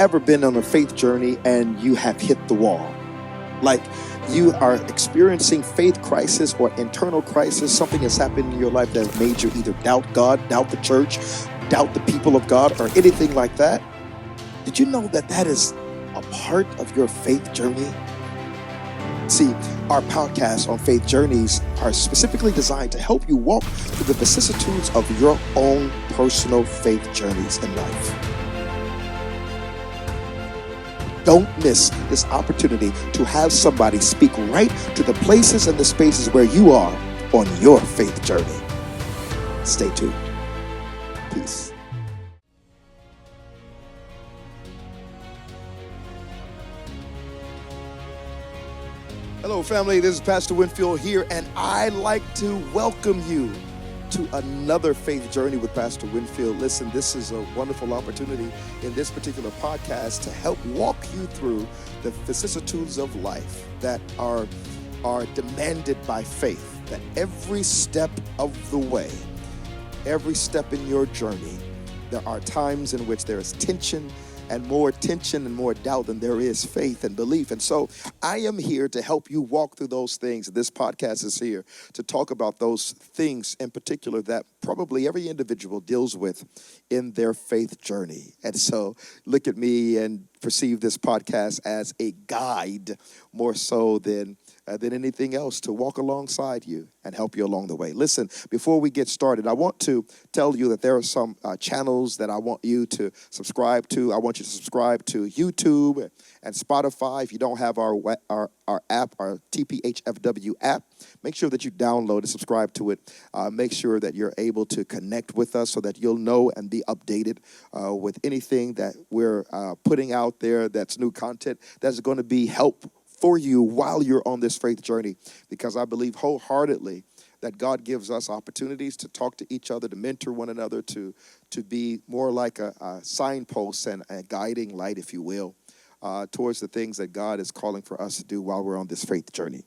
ever been on a faith journey and you have hit the wall? Like you are experiencing faith crisis or internal crisis. Something has happened in your life that has made you either doubt God, doubt the church, doubt the people of God, or anything like that. Did you know that that is a part of your faith journey? See, our podcasts on faith journeys are specifically designed to help you walk through the vicissitudes of your own personal faith journeys in life. Don't miss this opportunity to have somebody speak right to the places and the spaces where you are on your faith journey. Stay tuned. Peace. Hello, family. This is Pastor Winfield here, and I'd like to welcome you to another faith journey with Pastor Winfield. Listen, this is a wonderful opportunity in this particular podcast to help walk you through the vicissitudes of life that are demanded by faith. That every step of the way, every step in your journey, there are times in which there is tension and more doubt than there is faith and belief. And so I am here to help you walk through those things. This podcast is here to talk about those things in particular that probably every individual deals with in their faith journey. And so look at me and perceive this podcast as a guide more so than anything else, to walk alongside you and help you along the way. Listen, before we get started, I want to tell you that there are some channels that I want you to subscribe to. I want you to subscribe to YouTube and Spotify. If you don't have our app, our TPHFW app, make sure that you download and subscribe to it. Make sure that you're able to connect with us so that you'll know and be updated with anything that we're putting out there that's new content that's going to be helpful for you while you're on this faith journey, because I believe wholeheartedly that God gives us opportunities to talk to each other, to mentor one another, to be more like a signpost and a guiding light, if you will, towards the things that God is calling for us to do while we're on this faith journey.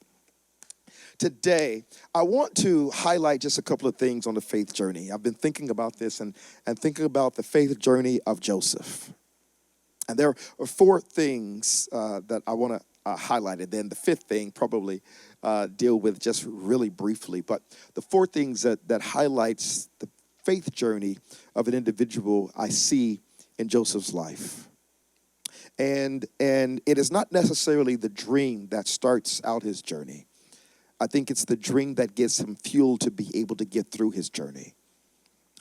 Today, I want to highlight just a couple of things on the faith journey. I've been thinking about this and thinking about the faith journey of Joseph. And there are four things that I want to highlighted. Then the fifth thing probably deal with just really briefly. But the four things that highlights the faith journey of an individual I see in Joseph's life. And it is not necessarily the dream that starts out his journey. I think it's the dream that gives him fuel to be able to get through his journey.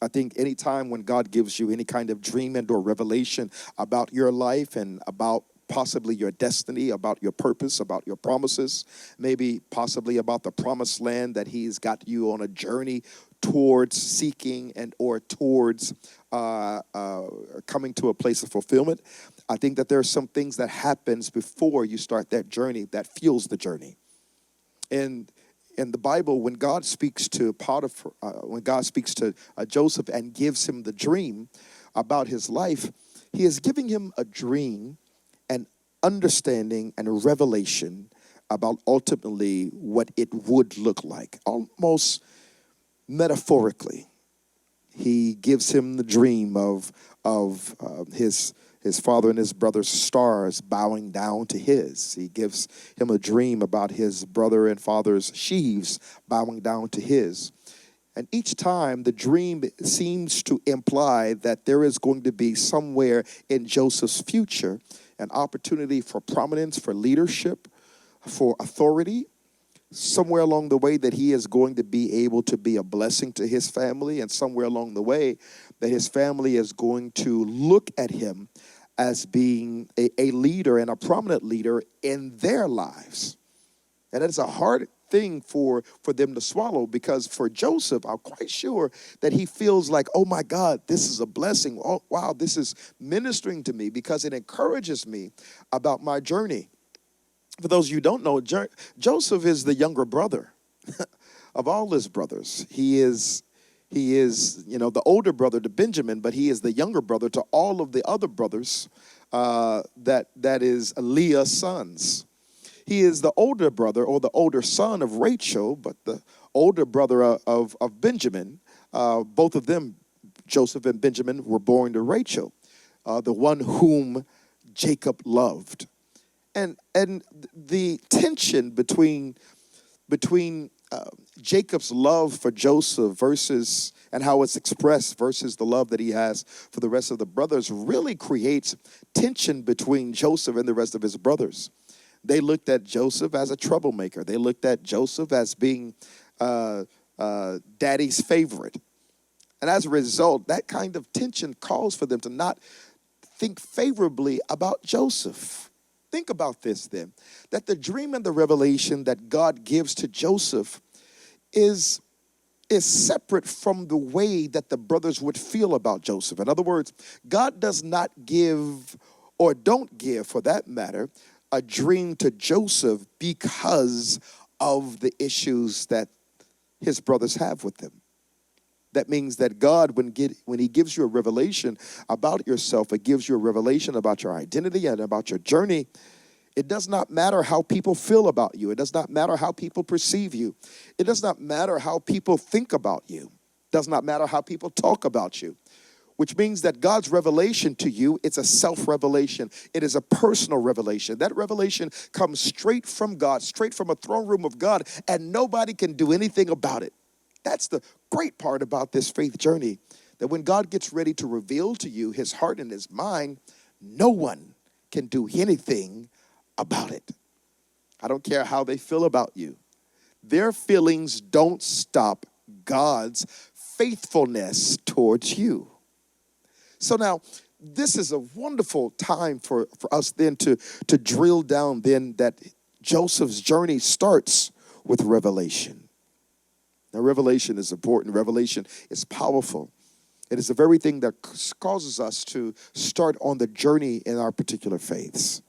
I think anytime when God gives you any kind of dream and or revelation about your life and about possibly your destiny, about your purpose, about your promises, maybe possibly about the promised land that he's got you on a journey towards seeking and or towards coming to a place of fulfillment. I think that there are some things that happens before you start that journey that fuels the journey. And in the Bible, when God speaks to Potiphar, when God speaks to Joseph and gives him the dream about his life, he is giving him a dream and understanding and a revelation about ultimately what it would look like, almost metaphorically. He gives him the dream of his father and his brother's stars bowing down to his. He gives him a dream about his brother and father's sheaves bowing down to his. And each time the dream seems to imply that there is going to be somewhere in Joseph's future an opportunity for prominence, for leadership, for authority, somewhere along the way that he is going to be able to be a blessing to his family, and somewhere along the way that his family is going to look at him as being a leader and a prominent leader in their lives. And it's a hard thing for them to swallow, because for Joseph, I'm quite sure that he feels like, oh my God, this is a blessing. Oh, wow, this is ministering to me because it encourages me about my journey. For those of you who don't know, Joseph is the younger brother of all his brothers. He is, the older brother to Benjamin, but he is the younger brother to all of the other brothers that is Leah's sons. He is the older brother or the older son of Rachel, but the older brother of Benjamin. Both of them, Joseph and Benjamin, were born to Rachel, the one whom Jacob loved. And the tension between Jacob's love for Joseph versus, and how it's expressed versus the love that he has for the rest of the brothers really creates tension between Joseph and the rest of his brothers. They looked at Joseph as a troublemaker. They looked at Joseph as being daddy's favorite. And as a result, that kind of tension calls for them to not think favorably about Joseph. Think about this then, that the dream and the revelation that God gives to Joseph is separate from the way that the brothers would feel about Joseph. In other words, God does not give, or don't give for that matter, a dream to Joseph because of the issues that his brothers have with him. That means that God, when he gives you a revelation about yourself, it gives you a revelation about your identity and about your journey. It does not matter how people feel about you. It does not matter how people perceive you. It does not matter how people think about you. It does not matter how people talk about you. Which means that God's revelation to you, it's a self-revelation. It is a personal revelation. That revelation comes straight from God, straight from a throne room of God, and nobody can do anything about it. That's the great part about this faith journey, that when God gets ready to reveal to you his heart and his mind, no one can do anything about it. I don't care how they feel about you. Their feelings don't stop God's faithfulness towards you. So now, this is a wonderful time for us then to drill down then that Joseph's journey starts with revelation. Now, revelation is important. Revelation is powerful. It is the very thing that causes us to start on the journey in our particular faiths.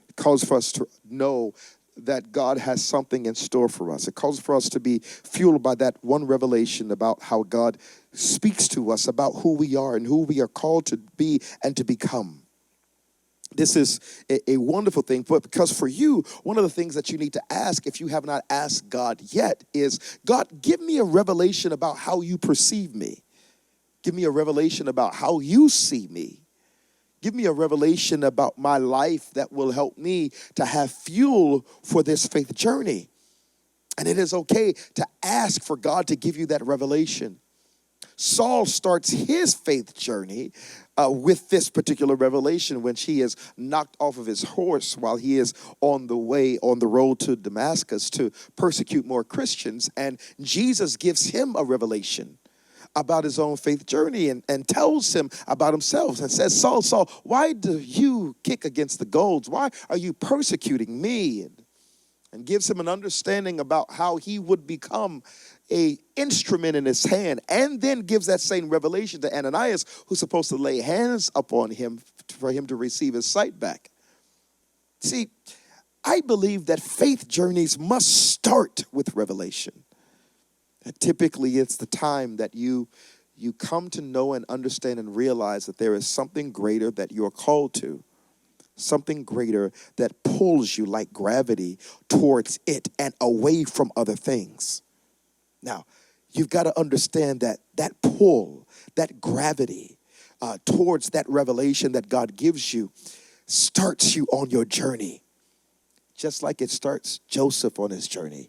It calls for us to know that God has something in store for us. It calls for us to be fueled by that one revelation about how God speaks to us about who we are and who we are called to be and to become. This is a wonderful thing, but because for you, one of the things that you need to ask, if you have not asked God yet, is, God, give me a revelation about how you perceive me. Give me a revelation about how you see me. Give me a revelation about my life that will help me to have fuel for this faith journey. And it is okay to ask for God to give you that revelation. Saul starts his faith journey with this particular revelation when he is knocked off of his horse while he is on the road to Damascus to persecute more Christians. And Jesus gives him a revelation about his own faith journey and tells him about himself and says, Saul, Saul, why do you kick against the goads? Why are you persecuting me? And gives him an understanding about how he would become an instrument in his hand, and then gives that same revelation to Ananias, who's supposed to lay hands upon him for him to receive his sight back. See, I believe that faith journeys must start with revelation. And typically, it's the time that you come to know and understand and realize that there is something greater that you're called to. Something greater that pulls you like gravity towards it and away from other things. Now, you've got to understand that pull, that gravity towards that revelation that God gives you starts you on your journey. Just like it starts Joseph on his journey.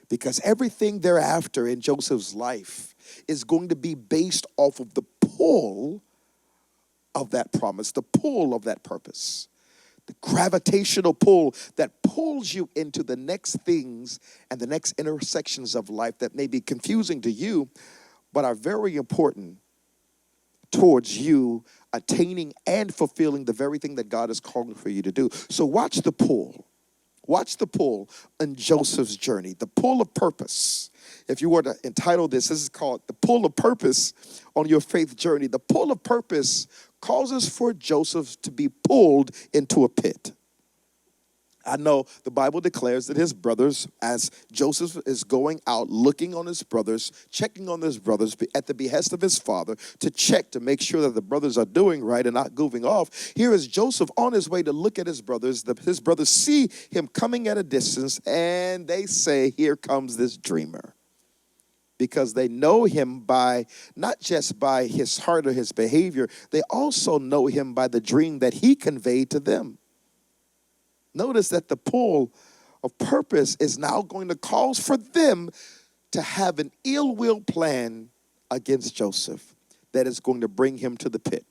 Because everything thereafter in Joseph's life is going to be based off of the pull of that promise, the pull of that purpose. The gravitational pull that pulls you into the next things and the next intersections of life that may be confusing to you, but are very important towards you attaining and fulfilling the very thing that God is calling for you to do. So watch the pull. Watch the pull in Joseph's journey, the pull of purpose. If you were to entitle this is called The Pull of Purpose on Your Faith Journey. The pull of purpose causes for Joseph to be pulled into a pit. I know the Bible declares that his brothers, as Joseph is going out, looking on his brothers, checking on his brothers at the behest of his father to check to make sure that the brothers are doing right and not goofing off. Here is Joseph on his way to look at his brothers. His brothers see him coming at a distance and they say, here comes this dreamer. because they know him by not just by his heart or his behavior, they also know him by the dream that he conveyed to them. Notice that the pull of purpose is now going to cause for them to have an ill will plan against Joseph that is going to bring him to the pit.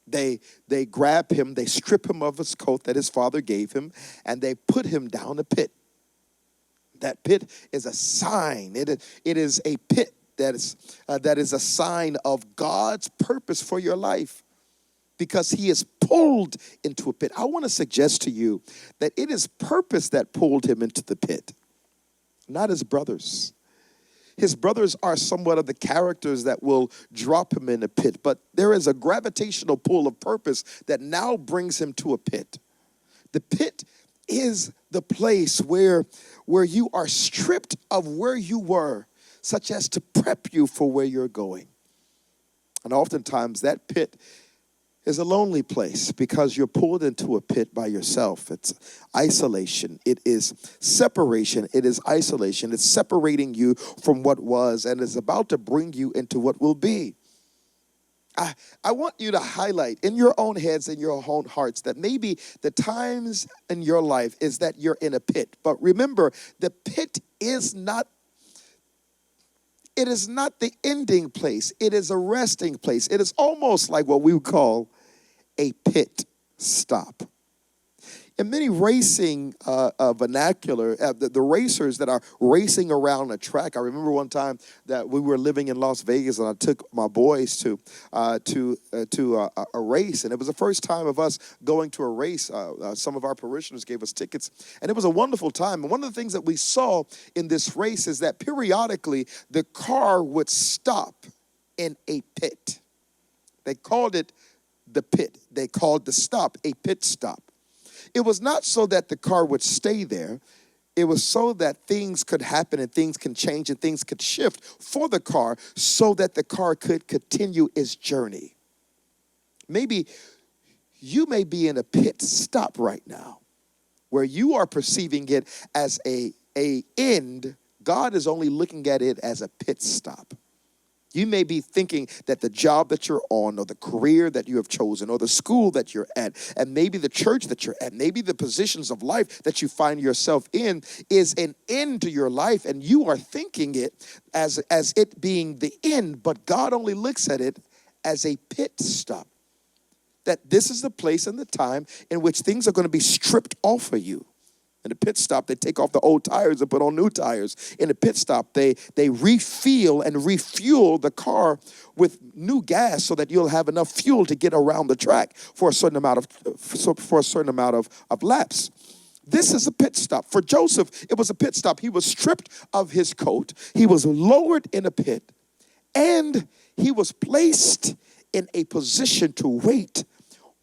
They grab him, they strip him of his coat that his father gave him, and they put him down a pit. That pit is a sign. It is a pit that is a sign of God's purpose for your life, because he is pulled into a pit. I want to suggest to you that it is purpose that pulled him into the pit, not his brothers. His brothers are somewhat of the characters that will drop him in a pit, but there is a gravitational pull of purpose that now brings him to a pit. The pit is the place where you are stripped of where you were, such as to prep you for where you're going. And oftentimes that pit is a lonely place because you're pulled into a pit by yourself. It's isolation. It is separation. It is isolation. It's separating you from what was and is about to bring you into what will be. I want you to highlight in your own heads and your own hearts that maybe the times in your life is that you're in a pit. But remember, the pit is not the ending place. It is a resting place. It is almost like what we would call a pit stop. In many racing vernacular, the racers that are racing around a track. I remember one time that we were living in Las Vegas, and I took my boys to a race, and it was the first time of us going to a race. Some of our parishioners gave us tickets, and it was a wonderful time. And one of the things that we saw in this race is that periodically the car would stop in a pit. They called it the pit. They called the stop a pit stop. It was not so that the car would stay there. It was so that things could happen and things can change and things could shift for the car so that the car could continue its journey. Maybe you may be in a pit stop right now where you are perceiving it as a end. God is only looking at it as a pit stop. You may be thinking that the job that you're on, or the career that you have chosen, or the school that you're at, and maybe the church that you're at, maybe the positions of life that you find yourself in is an end to your life, and you are thinking it as it being the end, but God only looks at it as a pit stop. That this is the place and the time in which things are going to be stripped off of you. In a pit stop, they take off the old tires and put on new tires. In a pit stop, they refill and refuel the car with new gas so that you'll have enough fuel to get around the track for a certain amount of laps. This is a pit stop. For Joseph, it was a pit stop. He was stripped of his coat. He was lowered in a pit, and he was placed in a position to wait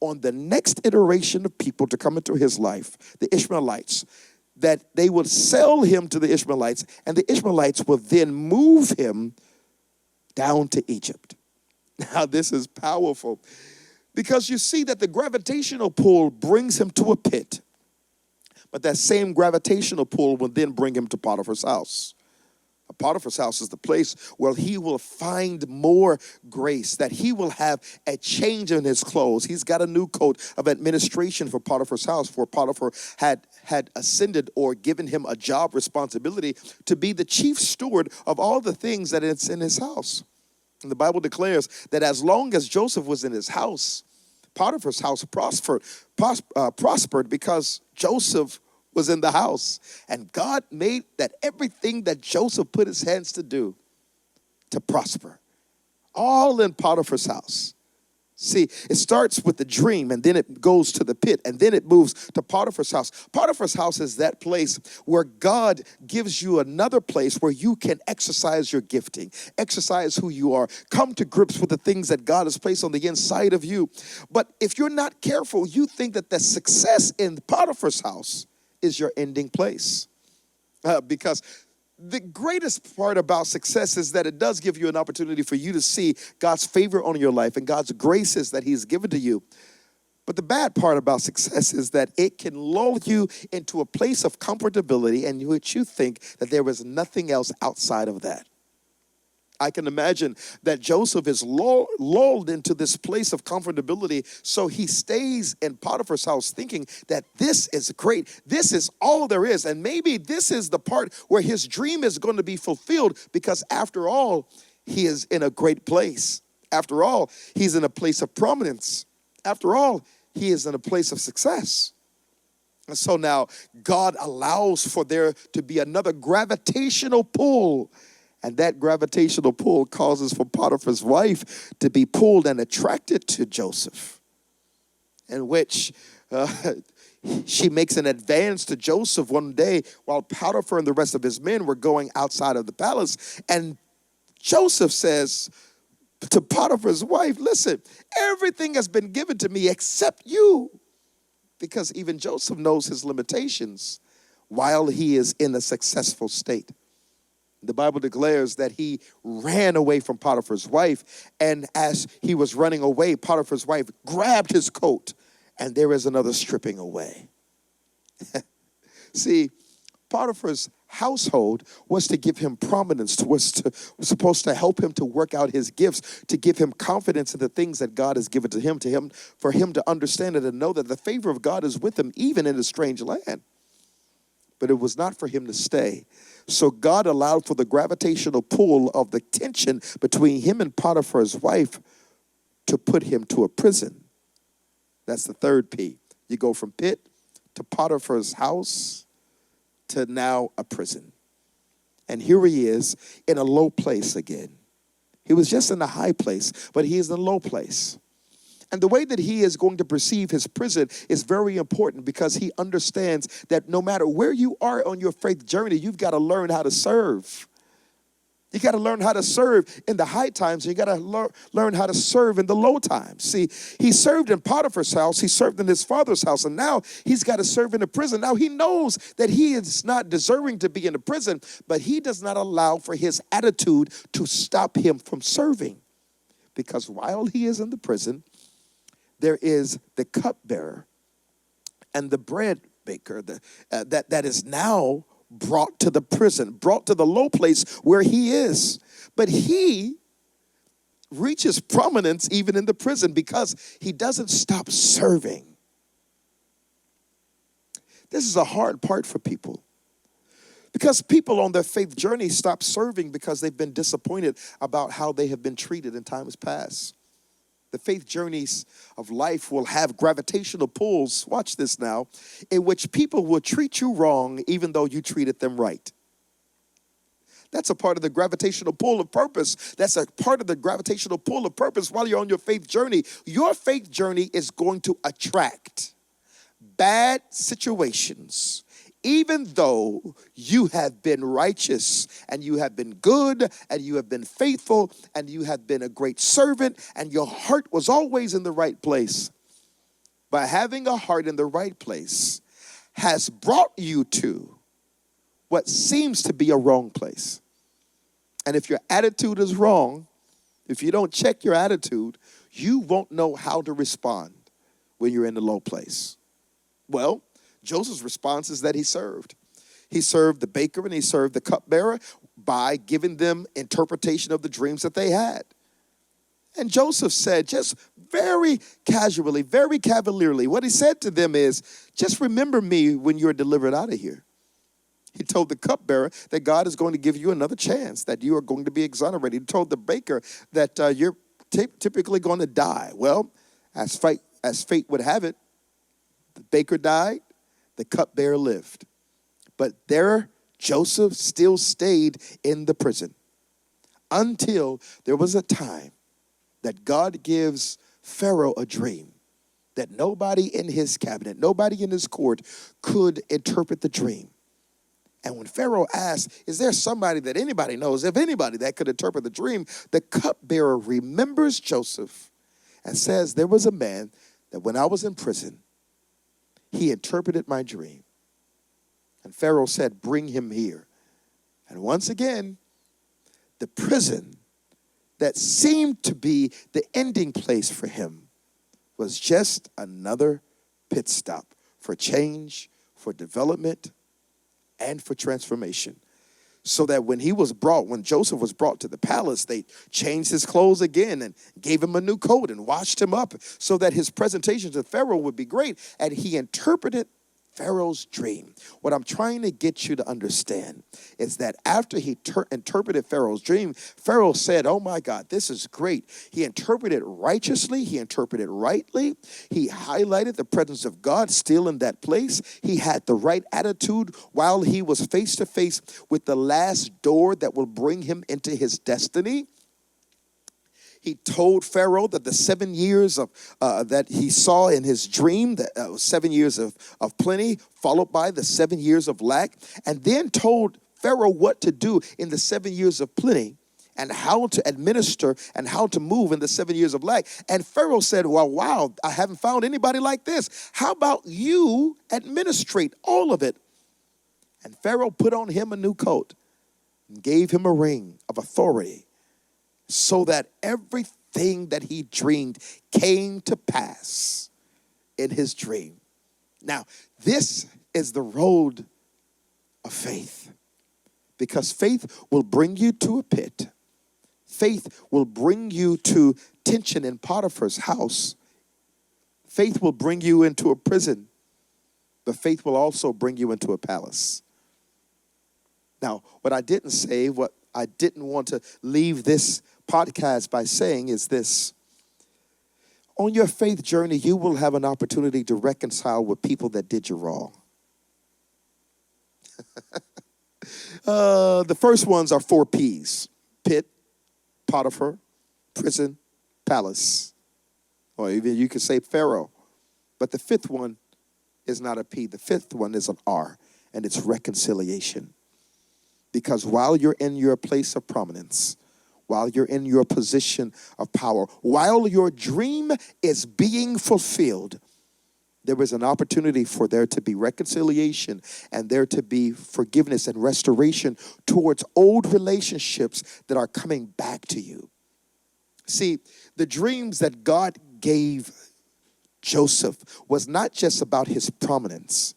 on the next iteration of people to come into his life, the Ishmaelites, that they would sell him to the Ishmaelites, and the Ishmaelites will then move him down to Egypt. Now, this is powerful because you see that the gravitational pull brings him to a pit, but that same gravitational pull will then bring him to Potiphar's house. Potiphar's house is the place where he will find more grace, that he will have a change in his clothes. He's got a new coat of administration for Potiphar's house, for Potiphar had ascended or given him a job responsibility to be the chief steward of all the things that it's in his house. And the Bible declares that as long as Joseph was in his house, Potiphar's house prospered because Joseph was in the house. And God made that everything that Joseph put his hands to do to prosper, all in Potiphar's house. See, it starts with the dream, and then it goes to the pit, and then it moves to Potiphar's house. Potiphar's house is that place where God gives you another place where you can exercise your gifting, exercise who you are, come to grips with the things that God has placed on the inside of you. But if you're not careful, you think that the success in Potiphar's house is your ending place. Because the greatest part about success is that it does give you an opportunity for you to see God's favor on your life and God's graces that he's given to you. But the bad part about success is that it can lull you into a place of comfortability in which you think that there is nothing else outside of that. I can imagine that Joseph is lulled into this place of comfortability, so he stays in Potiphar's house thinking that this is great. This is all there is, and maybe this is the part where his dream is going to be fulfilled, because after all, he is in a great place. After all, he's in a place of prominence. After all, he is in a place of success. And so now God allows for there to be another gravitational pull. And that gravitational pull causes for Potiphar's wife to be pulled and attracted to Joseph, in which she makes an advance to Joseph one day while Potiphar and the rest of his men were going outside of the palace. And Joseph says to Potiphar's wife, listen, everything has been given to me except you. Because even Joseph knows his limitations while he is in a successful state. The Bible declares that he ran away from Potiphar's wife, and as he was running away, Potiphar's wife grabbed his coat, and there is another stripping away. See, Potiphar's household was to give him prominence, was supposed to help him to work out his gifts, to give him confidence in the things that God has given to him, for him to understand it and know that the favor of God is with him even in a strange land. But it was not for him to stay. So God allowed for the gravitational pull of the tension between him and Potiphar's wife to put him to a prison. That's the third P. You go from pit to Potiphar's house to now a prison. And here he is in a low place again. He was just in a high place, but he is in a low place. And the way that he is going to perceive his prison is very important, because he understands that no matter where you are on your faith journey, you've got to learn how to serve. You got to learn how to serve in the high times. And you got to learn how to serve in the low times. See, he served in Potiphar's house. He served in his father's house. And now he's got to serve in a prison. Now he knows that he is not deserving to be in a prison, but he does not allow for his attitude to stop him from serving. Because while he is in the prison, there is the cupbearer and the bread baker that is now brought to the prison, brought to the low place where he is. But he reaches prominence even in the prison because he doesn't stop serving. This is a hard part for people, because people on their faith journey stop serving because they've been disappointed about how they have been treated in times past. The faith journeys of life will have gravitational pulls, watch this now, in which people will treat you wrong even though you treated them right. That's a part of the gravitational pull of purpose. That's a part of the gravitational pull of purpose while you're on your faith journey. Your faith journey is going to attract bad situations, even though you have been righteous and you have been good and you have been faithful and you have been a great servant and your heart was always in the right place. But having a heart in the right place has brought you to what seems to be a wrong place. And if your attitude is wrong, if you don't check your attitude, you won't know how to respond when you're in the low place. Well, Joseph's response is that he served. He served the baker and he served the cupbearer by giving them interpretation of the dreams that they had. And Joseph said, just very casually, very cavalierly, what he said to them is, just remember me when you're delivered out of here. He told the cupbearer that God is going to give you another chance, that you are going to be exonerated. He told the baker that you're typically going to die. Well, as fate would have it, the baker died. The cupbearer lived. But there, Joseph still stayed in the prison until there was a time that God gives Pharaoh a dream that nobody in his cabinet, nobody in his court could interpret the dream. And when Pharaoh asked, is there somebody that anybody knows, if anybody that could interpret the dream, the cupbearer remembers Joseph and says, there was a man that when I was in prison, he interpreted my dream. And Pharaoh said, bring him here. And once again, the prison that seemed to be the ending place for him was just another pit stop for change, for development, and for transformation. So that when Joseph was brought to the palace, they changed his clothes again and gave him a new coat and washed him up so that his presentation to Pharaoh would be great. And he interpreted Pharaoh's dream. What I'm trying to get you to understand is that after he interpreted Pharaoh's dream, Pharaoh said, oh my God, this is great. He interpreted righteously. He interpreted rightly. He highlighted the presence of God still in that place. He had the right attitude while he was face to face with the last door that will bring him into his destiny. He told Pharaoh that the 7 years of that he saw in his dream, that was 7 years of plenty, followed by the 7 years of lack, and then told Pharaoh what to do in the 7 years of plenty and how to administer and how to move in the 7 years of lack. And Pharaoh said, well, wow, I haven't found anybody like this. How about you administrate all of it? And Pharaoh put on him a new coat and gave him a ring of authority, so that everything that he dreamed came to pass in his dream. Now, this is the road of faith, because faith will bring you to a pit. Faith will bring you to tension in Potiphar's house. Faith will bring you into a prison, but faith will also bring you into a palace. Now, what I didn't say, what I didn't want to leave this podcast by saying is this: on your faith journey, you will have an opportunity to reconcile with people that did you wrong. The first ones are 4 P's: pit, Potiphar, prison, palace. Or even you could say Pharaoh. But the 5th one is not a P. The 5th one is an R, and it's reconciliation. Because while you're in your place of prominence, while you're in your position of power, while your dream is being fulfilled, there is an opportunity for there to be reconciliation and there to be forgiveness and restoration towards old relationships that are coming back to you. See, the dreams that God gave Joseph was not just about his prominence.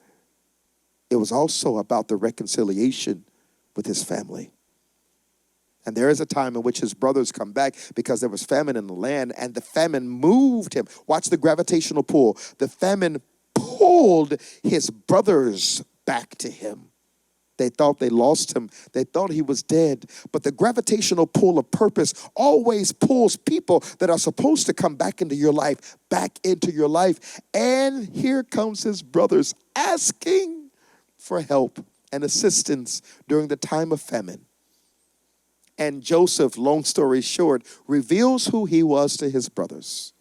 It was also about the reconciliation with his family. And there is a time in which his brothers come back because there was famine in the land, and the famine moved him. Watch the gravitational pull. The famine pulled his brothers back to him. They thought they lost him. They thought he was dead. But the gravitational pull of purpose always pulls people that are supposed to come back into your life, back into your life. And here comes his brothers asking for help and assistance during the time of famine. And Joseph, long story short, reveals who he was to his brothers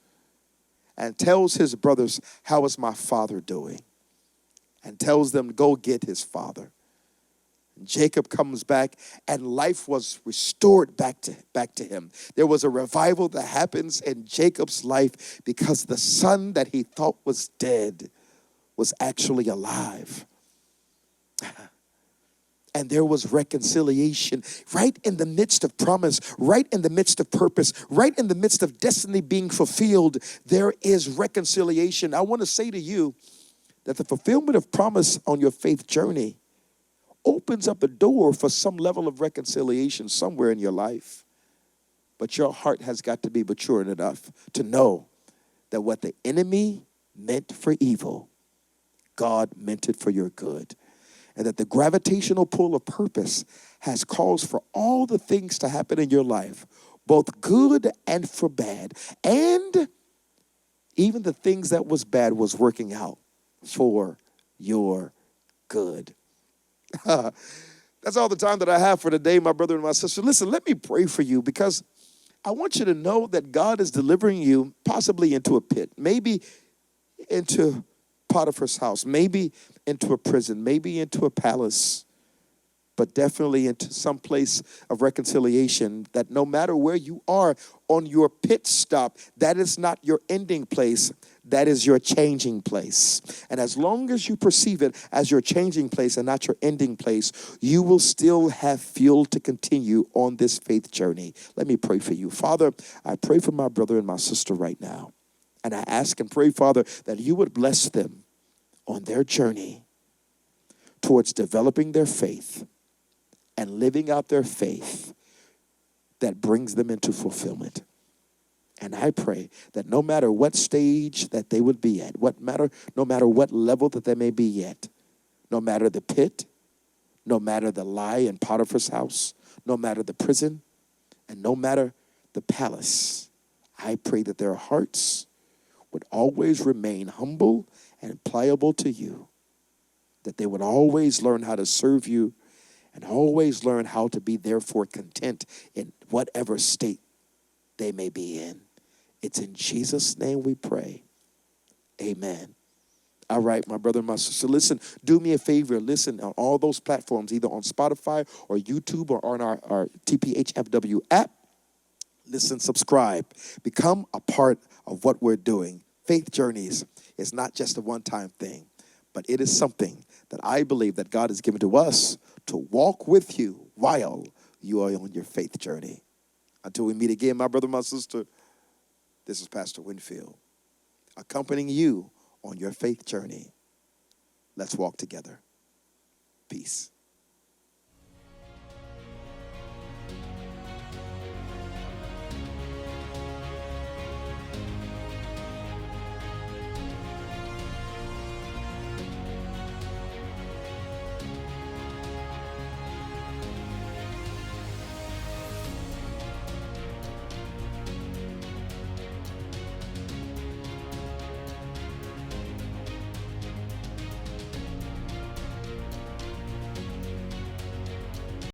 and tells his brothers, how is my father doing? And tells them, go get his father. And Jacob comes back, and life was restored back to him. There was a revival that happens in Jacob's life because the son that he thought was dead was actually alive. And there was reconciliation right in the midst of promise, right in the midst of purpose, right in the midst of destiny being fulfilled. There is reconciliation. I want to say to you that the fulfillment of promise on your faith journey opens up a door for some level of reconciliation somewhere in your life. But your heart has got to be mature enough to know that what the enemy meant for evil, God meant it for your good. And that the gravitational pull of purpose has caused for all the things to happen in your life, both good and for bad. And even the things that was bad was working out for your good. That's all the time that I have for today, my brother and my sister. Listen, let me pray for you, because I want you to know that God is delivering you possibly into a pit, maybe into Potiphar's house, maybe into a prison, maybe into a palace, but definitely into some place of reconciliation, that no matter where you are on your pit stop, that is not your ending place, that is your changing place. And as long as you perceive it as your changing place and not your ending place, you will still have fuel to continue on this faith journey. Let me pray for you. Father, I pray for my brother and my sister right now. And I ask and pray, Father, that you would bless them on their journey towards developing their faith and living out their faith that brings them into fulfillment. And I pray that no matter what stage that they would be at, no matter what level that they may be at, no matter the pit, no matter the lie in Potiphar's house, no matter the prison, and no matter the palace, I pray that their hearts would always remain humble and pliable to you, that they would always learn how to serve you and always learn how to be therefore content in whatever state they may be in. It's in Jesus' name we pray. Amen. All right, my brother and my sister, listen, do me a favor. Listen on all those platforms, either on Spotify or YouTube or on our TPHFW app. Listen, subscribe. Become a part of what we're doing. Faith Journeys is not just a one-time thing, but it is something that I believe that God has given to us to walk with you while you are on your faith journey. Until we meet again, my brother, my sister, this is Pastor Winfield, accompanying you on your faith journey. Let's walk together. Peace.